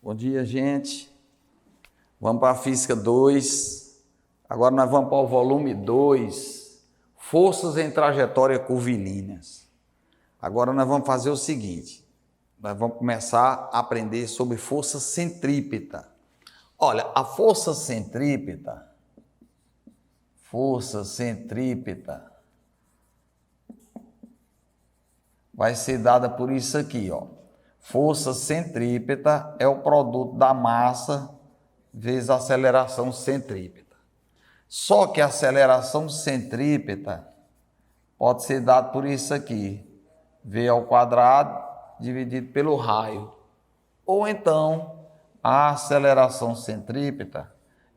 Bom dia, gente. Vamos para a Física 2. Agora nós vamos para o volume 2, Forças em Trajetória Curvilíneas. Agora nós vamos fazer o seguinte, nós vamos começar a aprender sobre força centrípeta. Olha, a força centrípeta vai ser dada por isso aqui, ó. Força centrípeta é o produto da massa vezes a aceleração centrípeta. Só que a aceleração centrípeta pode ser dada por isso aqui, V ao quadrado dividido pelo raio. Ou então, a aceleração centrípeta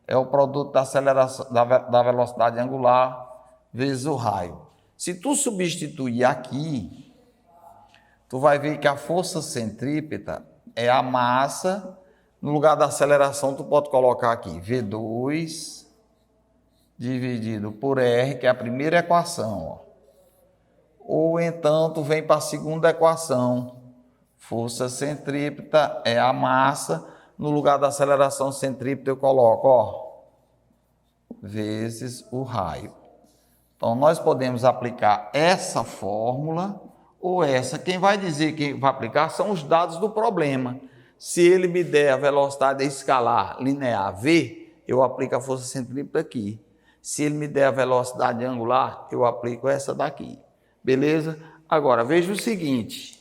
é o produto da aceleração da velocidade angular vezes o raio. Se tu substituir aqui, tu vai ver que a força centrípeta é a massa, no lugar da aceleração tu pode colocar aqui V2 dividido por R, que é a primeira equação, ó. Ou então tu vem para a segunda equação, força centrípeta é a massa, no lugar da aceleração centrípeta eu coloco, ó, vezes o raio. Então nós podemos aplicar essa fórmula ou essa. Quem vai dizer que vai aplicar são os dados do problema. Se ele me der a velocidade escalar linear V, eu aplico a força centrípeta aqui. Se ele me der a velocidade angular, eu aplico essa daqui. Beleza? Agora, veja o seguinte.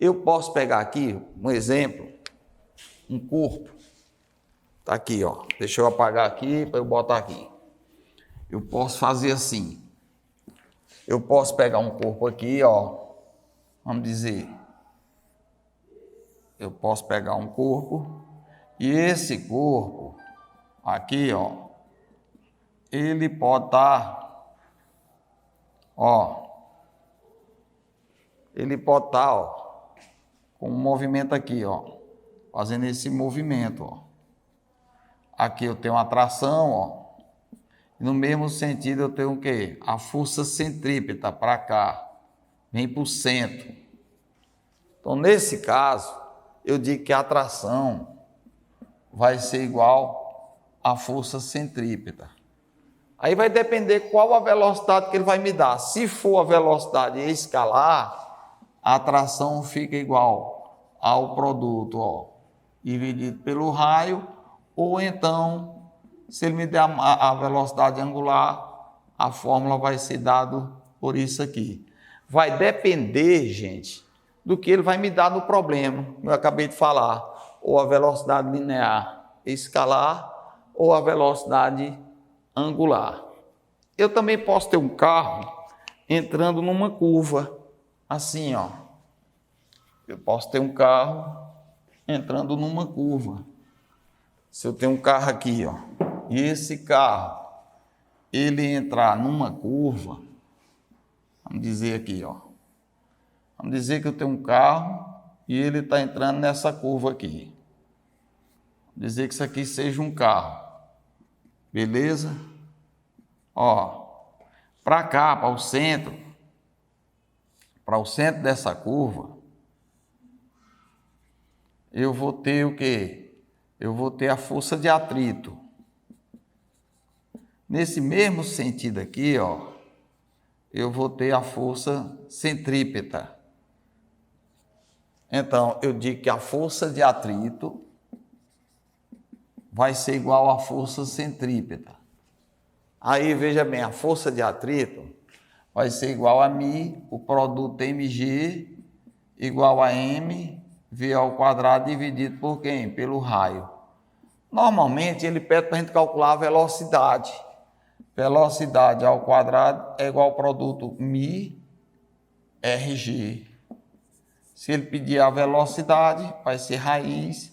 Eu posso pegar aqui um exemplo, um corpo. Tá aqui, ó. Deixa eu apagar aqui para eu botar aqui. Eu posso fazer assim. Eu posso pegar um corpo aqui, ó. Vamos dizer, eu posso pegar um corpo e esse corpo aqui, ó, ele pode estar, ó, com um movimento aqui, ó, fazendo esse movimento, ó. Aqui eu tenho uma tração, ó. No mesmo sentido eu tenho o quê? A força centrípeta para cá. Vem para o centro. Então, nesse caso, eu digo que a tração vai ser igual à força centrípeta. Aí vai depender qual a velocidade que ele vai me dar. Se for a velocidade escalar, a tração fica igual ao produto, ó, dividido pelo raio, ou então, se ele me der a velocidade angular, a fórmula vai ser dada por isso aqui. Vai depender, gente, do que ele vai me dar no problema, eu acabei de falar, ou a velocidade linear escalar, ou a velocidade angular. Eu também posso ter um carro entrando numa curva, assim, ó. Eu posso ter um carro entrando numa curva. Se eu tenho um carro aqui, ó, e esse carro, ele entrar numa curva, vamos dizer aqui, ó. Vamos dizer que eu tenho um carro e ele está entrando nessa curva aqui. Vamos dizer que isso aqui seja um carro. Beleza? Ó, para cá, para o centro dessa curva, eu vou ter o quê? Eu vou ter a força de atrito. Nesse mesmo sentido aqui, ó, eu vou ter a força centrípeta. Então, eu digo que a força de atrito vai ser igual à força centrípeta. Aí, veja bem, a força de atrito vai ser igual a μ, o produto mg, igual a m, v ao quadrado dividido por quem? Pelo raio. Normalmente, ele pede para a gente calcular a velocidade. Velocidade ao quadrado é igual ao produto μ, rg. Se ele pedir a velocidade, vai ser raiz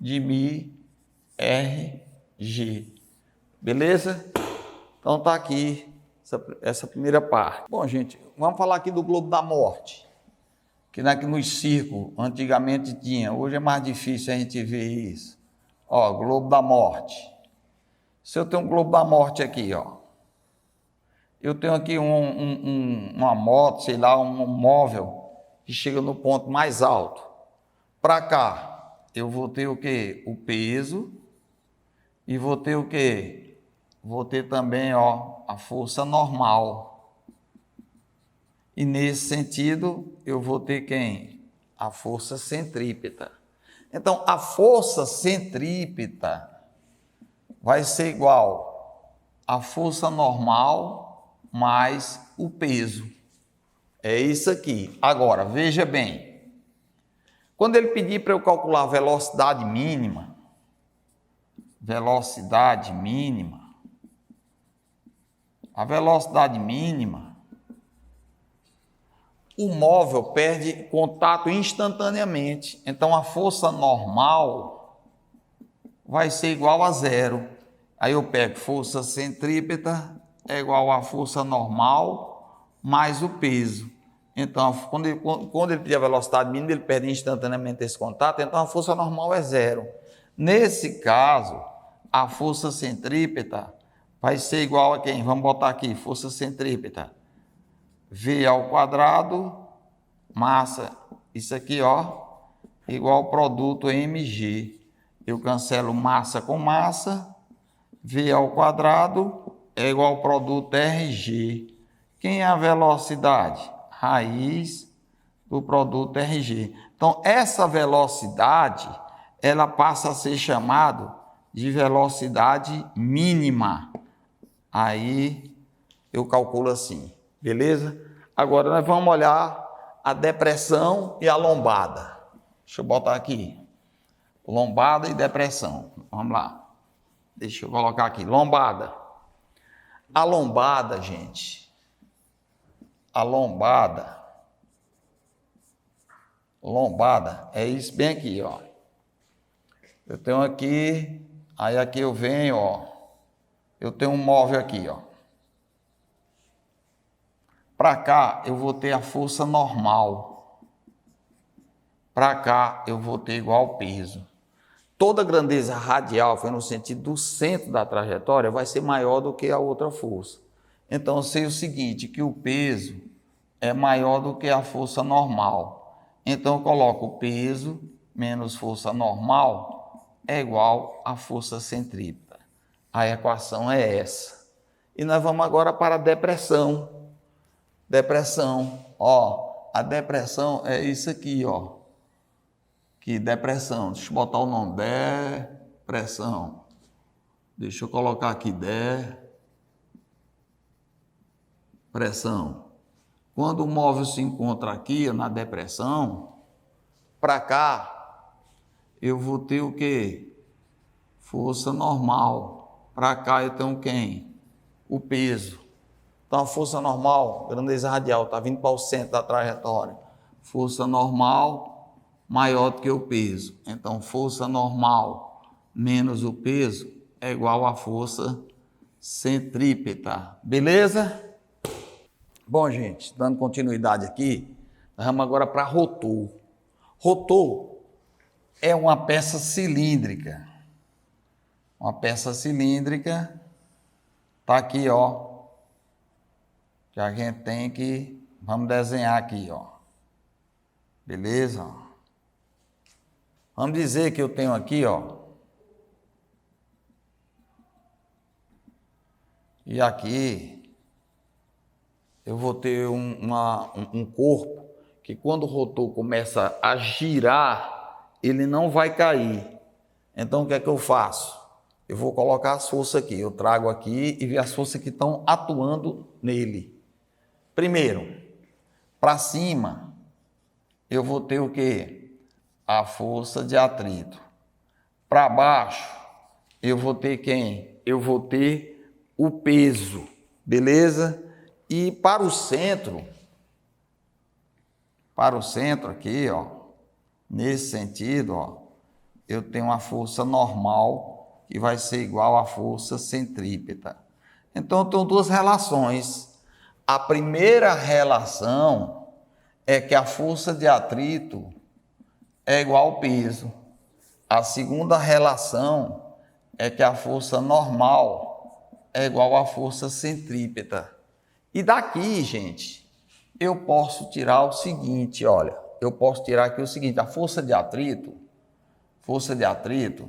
de μ, rg. Beleza? Então tá aqui essa primeira parte. Bom, gente, vamos falar aqui do globo da morte. Que nos círculos antigamente tinha. Hoje é mais difícil a gente ver isso. Ó, globo da morte. Se eu tenho um globo da morte aqui, ó. Eu tenho aqui uma moto, sei lá, um móvel que chega no ponto mais alto. Para cá, eu vou ter o quê? O peso e vou ter o quê? Vou ter também, ó, a força normal. E nesse sentido, eu vou ter quem? A força centrípeta. Então, a força centrípeta vai ser igual à força normal mais o peso. É isso aqui. Agora, veja bem. Quando ele pedir para eu calcular a velocidade mínima, a velocidade mínima, o móvel perde contato instantaneamente. Então, a força normal vai ser igual a zero. Aí eu pego força centrípeta é igual a força normal mais o peso. Então, quando ele pedir a velocidade mínima, ele perde instantaneamente esse contato, então a força normal é zero. Nesse caso, a força centrípeta vai ser igual a quem? Vamos botar aqui, força centrípeta. V ao quadrado, massa, isso aqui, ó, igual ao produto mg. Eu cancelo massa com massa, V ao quadrado é igual ao produto rg. Quem é a velocidade? Raiz do produto rg. Então, essa velocidade, ela passa a ser chamada de velocidade mínima. Aí, eu calculo assim, beleza? Agora, nós vamos olhar a depressão e a lombada. Deixa eu botar aqui. Lombada e depressão. Vamos lá. Deixa eu colocar aqui. Lombada. A lombada, gente. A lombada é isso bem aqui, ó. Eu tenho aqui, aí aqui eu venho, ó. Eu tenho um móvel aqui, ó. Para cá eu vou ter a força normal. Para cá eu vou ter igual ao peso. Toda grandeza radial, foi no sentido do centro da trajetória, vai ser maior do que a outra força. Então eu sei o seguinte, que o peso é maior do que a força normal. Então eu coloco o peso menos força normal é igual a força centrípeta. A equação é essa. E nós vamos agora para a depressão. Depressão, ó, a depressão é isso aqui, ó. Que depressão, deixa eu botar o nome, depressão. Deixa eu colocar aqui, depressão. Quando o móvel se encontra aqui, na depressão, para cá, eu vou ter o quê? Força normal. Para cá eu tenho quem? O peso. Então, a força normal, grandeza radial, está vindo para o centro da trajetória. Força normal maior do que o peso. Então, força normal menos o peso é igual a força centrípeta. Beleza? Bom, gente, dando continuidade aqui, nós vamos agora para rotor. Rotor é uma peça cilíndrica. Uma peça cilíndrica, está aqui, ó. Que a gente tem que, vamos desenhar aqui, ó. Beleza? Vamos dizer que eu tenho aqui, ó. E aqui eu vou ter um corpo que quando o rotor começa a girar, ele não vai cair. Então o que é que eu faço? Eu vou colocar as forças aqui. Eu trago aqui e ver as forças que estão atuando nele. Primeiro, para cima, eu vou ter o quê? A força de atrito. Para baixo, eu vou ter quem? Eu vou ter o peso, beleza? E para o centro aqui, ó, nesse sentido, ó, eu tenho uma força normal que vai ser igual à força centrípeta. Então, eu tenho duas relações. A primeira relação é que a força de atrito é igual ao peso. A segunda relação é que a força normal é igual à força centrípeta. E daqui, gente, eu posso tirar o seguinte, olha, eu posso tirar aqui o seguinte, a força de atrito força de atrito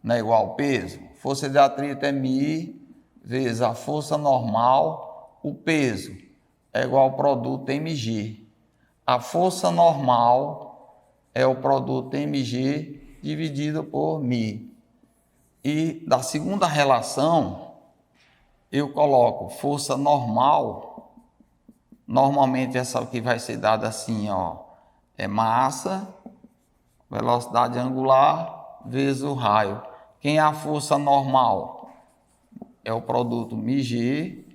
não é igual ao peso? Força de atrito é μ vezes a força normal, o peso é igual ao produto mg. A força normal é o produto mg dividido por μ. E da segunda relação, eu coloco força normal, normalmente essa aqui vai ser dada assim, ó, é massa, velocidade angular, vezes o raio. Quem é a força normal? É o produto μg,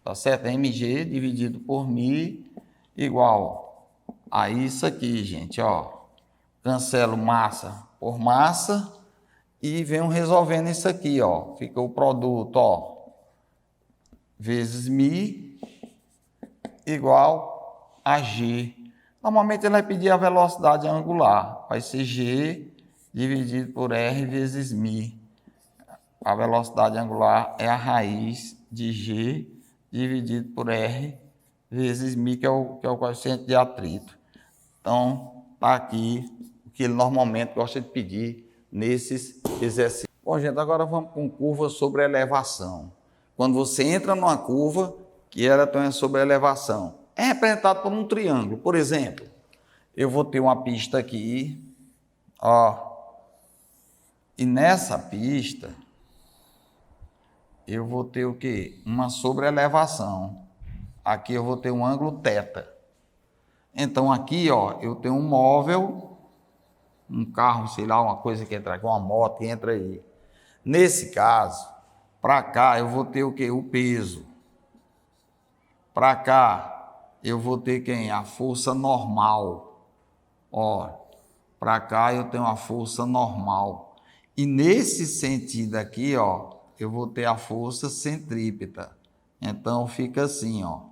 tá certo? É mg dividido por μ igual a isso aqui, gente, ó. Cancelo massa por massa e venho resolvendo isso aqui, ó. Fica o produto, ó, vezes μ igual a g. Normalmente ele vai pedir a velocidade angular, vai ser g dividido por r vezes μ. A velocidade angular é a raiz de g dividido por r vezes μ, que é o coeficiente de atrito. Então, está aqui o que ele normalmente gosta de pedir nesses exercícios. Bom, gente, agora vamos com curva sobre elevação. Quando você entra numa curva, que ela é sobre elevação, é representado por um triângulo. Por exemplo, eu vou ter uma pista aqui, ó, e nessa pista eu vou ter o quê? Uma sobreelevação. Aqui eu vou ter um ângulo θ. Então aqui, ó, eu tenho um móvel, um carro, sei lá, uma coisa que entra aqui, uma moto que entra aí. Nesse caso, para cá eu vou ter o quê? O peso. Para cá eu vou ter quem? A força normal. Ó, para cá eu tenho a força normal. E nesse sentido aqui, ó, eu vou ter a força centrípeta. Então fica assim, ó.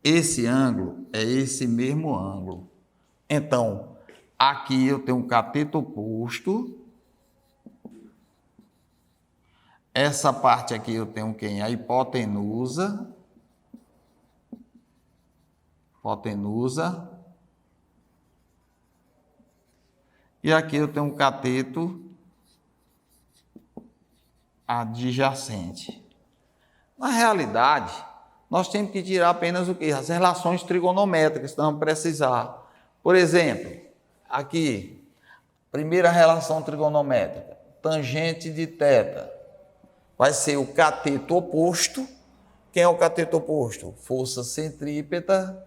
Esse ângulo é esse mesmo ângulo. Então, aqui eu tenho um cateto oposto. Essa parte aqui eu tenho quem? A hipotenusa. Hipotenusa. E aqui eu tenho um cateto adjacente. Na realidade, nós temos que tirar apenas o quê? As relações trigonométricas que vamos precisar. Por exemplo, aqui, primeira relação trigonométrica, tangente de θ, vai ser o cateto oposto. Quem é o cateto oposto? Força centrípeta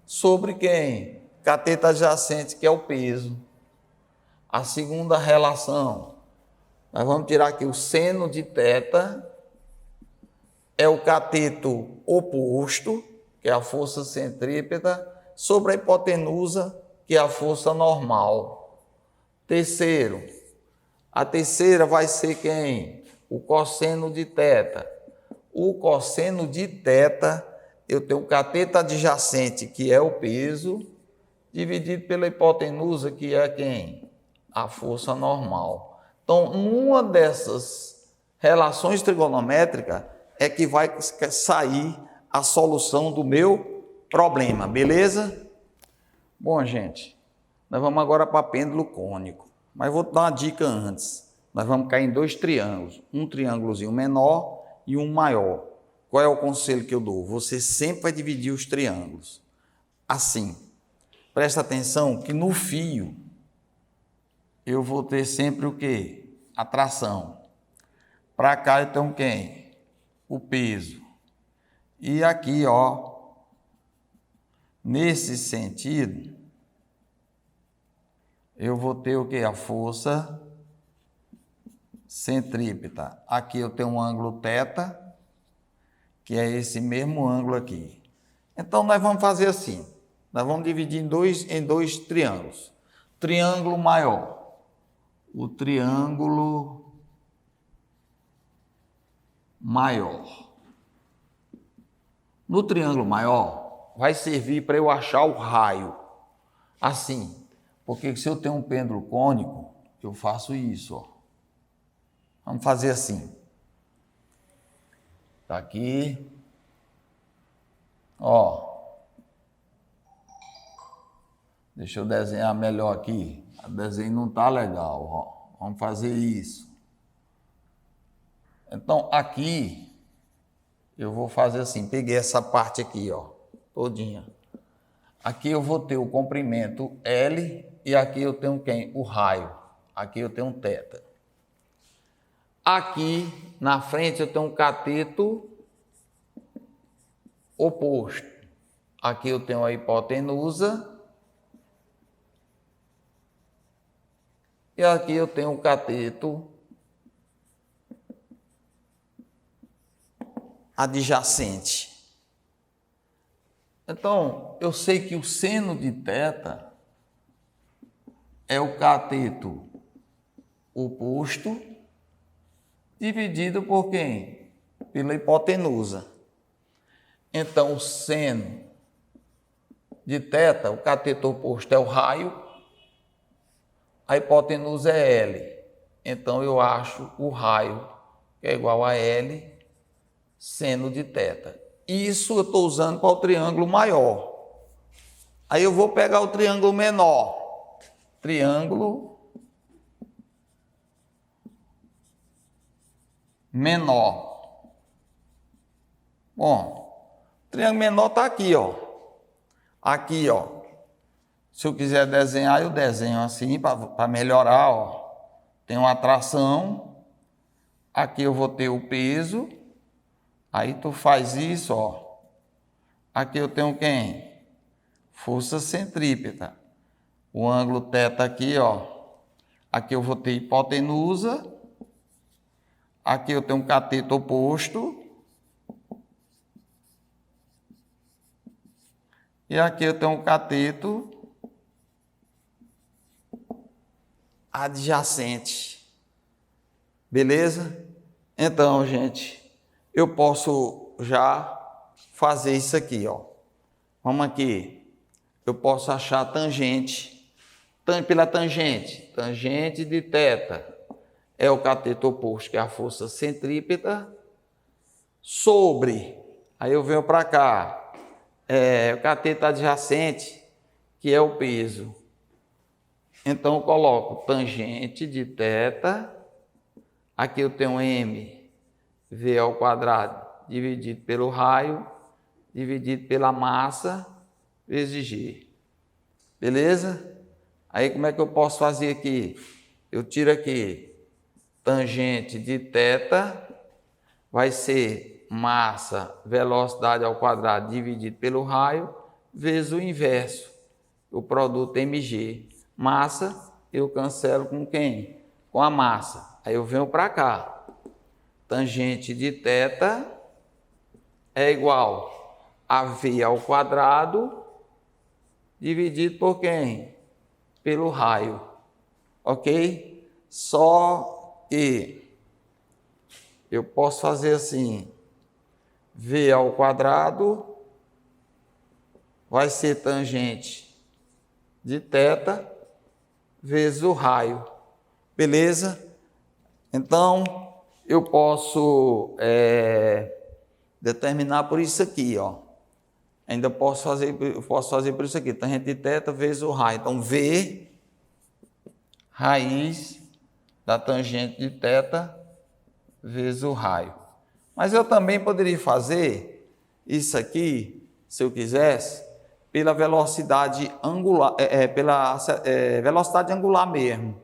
sobre quem? Cateto adjacente, que é o peso. A segunda relação, nós vamos tirar aqui o seno de θ, é o cateto oposto, que é a força centrípeta, sobre a hipotenusa, que é a força normal. Terceiro, a terceira vai ser quem? O cosseno de θ. O cosseno de θ, eu tenho o cateto adjacente, que é o peso, dividido pela hipotenusa, que é quem? A força normal. Então, numa dessas relações trigonométricas é que vai sair a solução do meu problema, beleza? Bom, gente, nós vamos agora para pêndulo cônico, mas vou dar uma dica antes. Nós vamos cair em dois triângulos, um triângulozinho menor e um maior. Qual é o conselho que eu dou? Você sempre vai dividir os triângulos assim. Presta atenção que no fio eu vou ter sempre o quê? A tração. Para cá eu tenho quem? O peso. E aqui, ó, nesse sentido, eu vou ter o quê? A força centrípeta. Aqui eu tenho um ângulo θ, que é esse mesmo ângulo aqui. Então, nós vamos fazer assim. Nós vamos dividir em dois triângulos. Triângulo maior. O triângulo maior. No triângulo maior, vai servir para eu achar o raio. Assim, porque se eu tenho um pêndulo cônico, eu faço isso, ó. Vamos fazer assim. Tá aqui. Ó. Deixa eu desenhar melhor aqui. O desenho não está legal, ó. Vamos fazer isso. Então, aqui, eu vou fazer assim, peguei essa parte aqui, ó, todinha. Aqui eu vou ter o comprimento L e aqui eu tenho quem? O raio. Aqui eu tenho um θ. Aqui, na frente, eu tenho um cateto oposto. Aqui eu tenho a hipotenusa. E aqui eu tenho o cateto adjacente. Então, eu sei que o seno de θ é o cateto oposto dividido por quem? Pela hipotenusa. Então, o seno de θ, o cateto oposto é o raio, a hipotenusa é L. Então, eu acho o raio que é igual a L seno de θ. Isso eu estou usando para o triângulo maior. Aí eu vou pegar o triângulo menor. Triângulo menor. Bom, o triângulo menor está aqui, ó. Aqui, ó. Se eu quiser desenhar, eu desenho assim para melhorar, ó. Tem uma tração. Aqui eu vou ter o peso. Aí tu faz isso, ó. Aqui eu tenho quem? Força centrípeta. O ângulo θ aqui, ó. Aqui eu vou ter hipotenusa. Aqui eu tenho um cateto oposto. E aqui eu tenho um cateto adjacente. Beleza? Então, gente, eu posso já fazer isso aqui, ó. Vamos aqui. Eu posso achar a tangente. Pela tangente. Tangente de θ é o cateto oposto, que é a força centrípeta, sobre. Aí eu venho para cá. O cateto adjacente, que é o peso. Então eu coloco tangente de θ. Aqui eu tenho mv ao quadrado dividido pelo raio, dividido pela massa, vezes g. Beleza? Aí como é que eu posso fazer aqui? Eu tiro aqui tangente de θ, vai ser massa, velocidade ao quadrado dividido pelo raio, vezes o inverso, o produto mg. Massa, eu cancelo com quem? Com a massa. Aí eu venho para cá. Tangente de θ é igual a v ao quadrado dividido por quem? Pelo raio. Ok? Só que eu posso fazer assim. V ao quadrado vai ser tangente de θ vezes o raio. Beleza? Então, eu posso determinar por isso aqui, ó. Ainda posso fazer por isso aqui, tangente de θ vezes o raio. Então, V raiz da tangente de θ vezes o raio. Mas eu também poderia fazer isso aqui, se eu quisesse, pela velocidade angular, velocidade angular mesmo.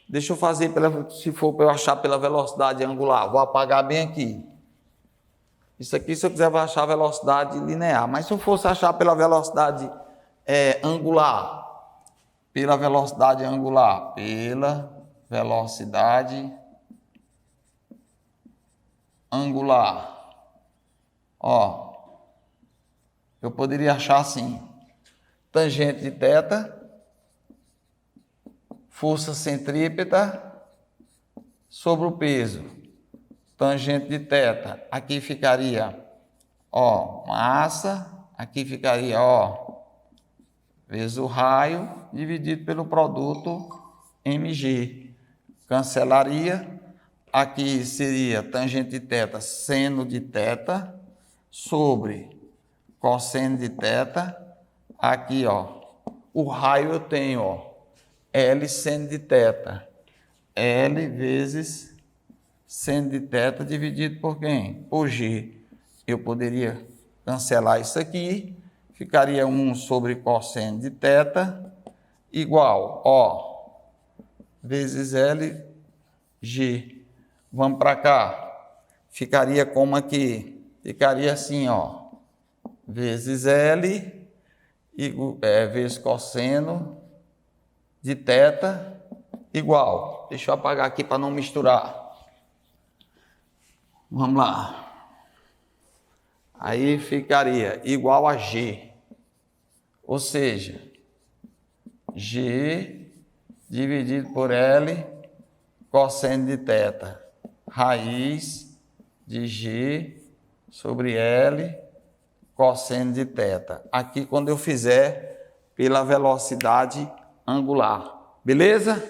Deixa eu fazer, se for para eu achar pela velocidade angular, vou apagar bem aqui. Isso aqui, se eu quiser, vou achar a velocidade linear. Mas se eu fosse achar pela velocidade angular, pela velocidade angular, ó, eu poderia achar assim, tangente de θ, força centrípeta sobre o peso, tangente de θ, aqui ficaria, ó, massa, aqui ficaria, ó, vezes o raio, dividido pelo produto mg, cancelaria, aqui seria tangente de θ, seno de θ, sobre cosseno de θ, aqui, ó, o raio eu tenho, ó, L seno de θ. L vezes seno de θ dividido por quem? Por G. Eu poderia cancelar isso aqui, ficaria 1 sobre cosseno de θ igual, ó, vezes L, G. Vamos para cá. Ficaria como aqui? Ficaria assim, ó, vezes L, vezes cosseno de θ igual. Deixa eu apagar aqui para não misturar. Vamos lá. Aí ficaria igual a G. Ou seja, G dividido por L cosseno de θ. Raiz de G sobre L cosseno de θ. Aqui quando eu fizer pela velocidade angular. Beleza?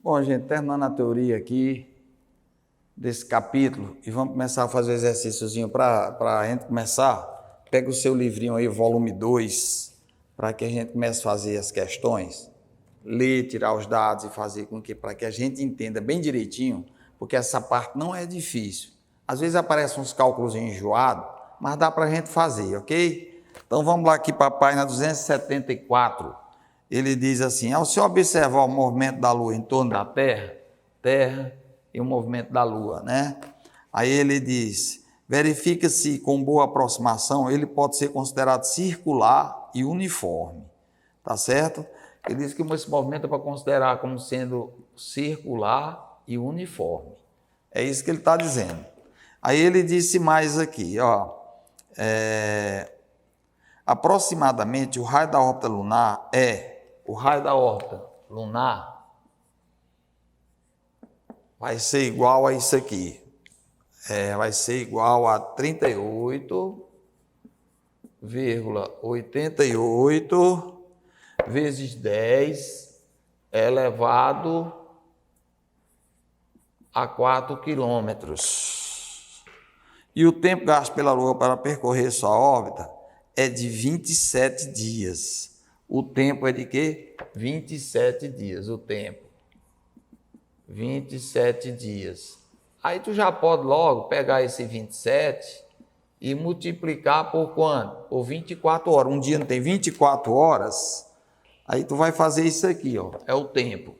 Bom, gente, terminando a teoria aqui desse capítulo, e vamos começar a fazer o exercíciozinho para a gente começar. Pega o seu livrinho aí, volume 2, para que a gente comece a fazer as questões, ler, tirar os dados e fazer com que, para que a gente entenda bem direitinho, porque essa parte não é difícil. Às vezes aparecem uns cálculos enjoados, mas dá para a gente fazer, ok? Então vamos lá aqui para a página 274. Ele diz assim: ao se observar o movimento da Lua em torno da Terra e o movimento da Lua, né? Aí ele diz: verifica-se com boa aproximação, ele pode ser considerado circular e uniforme, tá certo? Ele diz que esse movimento é para considerar como sendo circular e uniforme. É isso que ele está dizendo. Aí ele disse mais aqui, ó, aproximadamente o raio da órbita lunar vai ser igual a isso aqui. Vai ser igual a 38,88 vezes 10 elevado a 4 quilômetros. E o tempo gasto pela Lua para percorrer sua órbita é de 27 dias. O tempo é de quê? 27 dias, o tempo. 27 dias. Aí tu já pode logo pegar esse 27 e multiplicar por quanto? Por 24 horas. Um dia não tem 24 horas? Aí tu vai fazer isso aqui, ó, é o tempo. O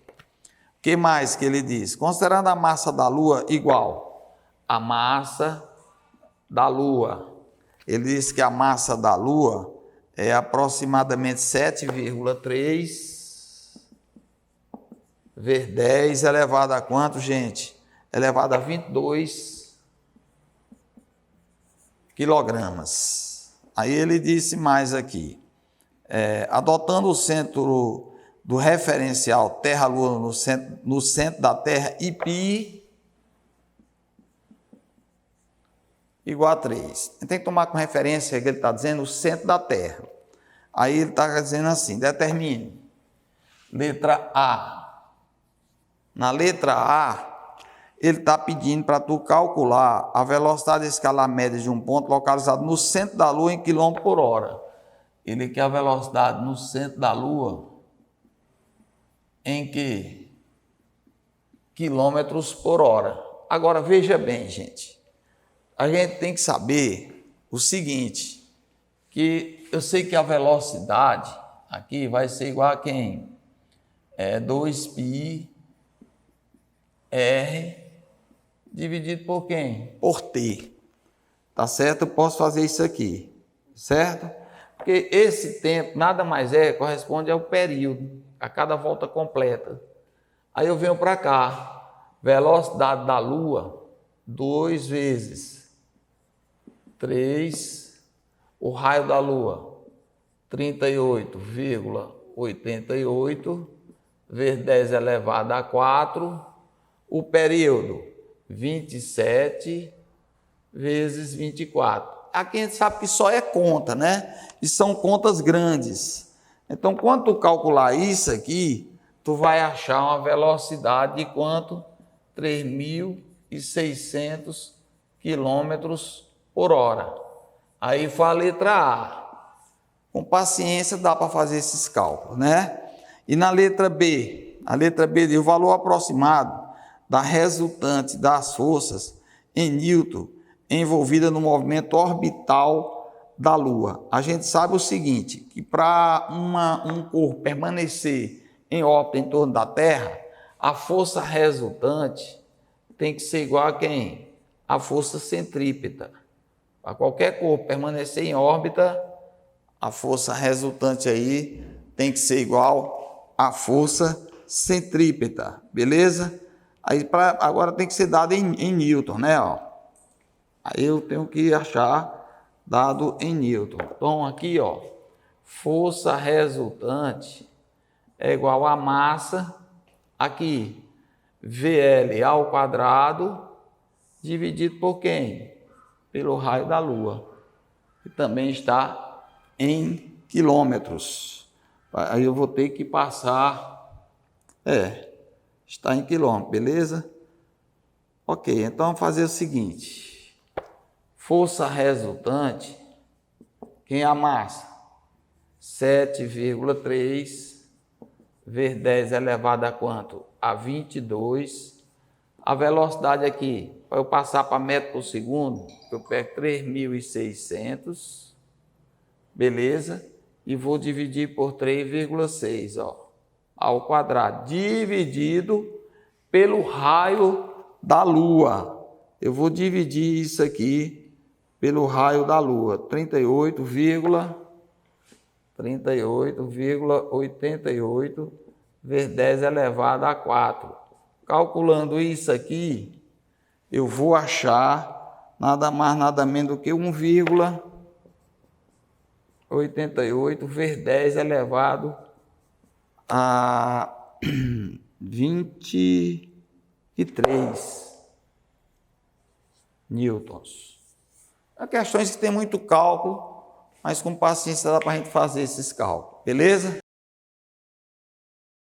que mais que ele diz? Considerando a massa da Lua igual à massa da Lua. Ele diz que a massa da Lua é aproximadamente 7,3 vezes 10 elevado a quanto, gente? Elevado a 22 quilogramas. Aí ele disse mais aqui, adotando o centro do referencial Terra-Lua no centro da Terra e π igual a 3. Tem que tomar como referência que ele está dizendo o centro da Terra. Aí ele está dizendo assim, determine. Letra A. Na letra A, ele está pedindo para tu calcular a velocidade escalar média de um ponto localizado no centro da Lua em quilômetro por hora. Ele quer a velocidade no centro da Lua em que? Quilômetros por hora. Agora, veja bem, gente. A gente tem que saber o seguinte, que eu sei que a velocidade aqui vai ser igual a quem? 2πr dividido por quem? Por t. Tá certo? Eu posso fazer isso aqui, certo? Porque esse tempo nada mais corresponde ao período, a cada volta completa. Aí eu venho para cá, velocidade da Lua, 2 vezes 3, o raio da Lua, 38,88 vezes 10 elevado a 4, o período, 27 vezes 24. Aqui a gente sabe que só é conta, né? E são contas grandes. Então, quando tu calcular isso aqui, tu vai achar uma velocidade de quanto? 3.600 quilômetros por hora. Aí foi a letra A. Com paciência dá para fazer esses cálculos, né? E na letra B? A letra B diz o valor aproximado da resultante das forças em Newton envolvida no movimento orbital da Lua. A gente sabe o seguinte, que para um corpo permanecer em órbita em torno da Terra, a força resultante tem que ser igual a quem? A força centrípeta. Para qualquer corpo permanecer em órbita, a força resultante aí tem que ser igual à força centrípeta, beleza? Aí agora tem que ser dado em Newton, né? Ó. Aí eu tenho que achar dado em Newton. Então aqui, ó, força resultante é igual a massa, aqui, VL ao quadrado, dividido por quem? Pelo raio da Lua, que também está em quilômetros. Aí eu vou ter que passar, está em quilômetros, beleza? Ok, então vamos fazer o seguinte, força resultante, quem é a massa? 7,3 vezes 10 elevado a quanto? A 22. A velocidade aqui, para eu passar para metro por segundo, eu pego 3.600, beleza? E vou dividir por 3,6, ó, ao quadrado, dividido pelo raio da Lua. Eu vou dividir isso aqui pelo raio da Lua, 38,88 vezes 10 elevado a 4. Calculando isso aqui, eu vou achar nada mais, nada menos do que 1,88 vezes 10 elevado a 23 newtons. São questões que tem muito cálculo, mas com paciência dá para a gente fazer esses cálculos, beleza?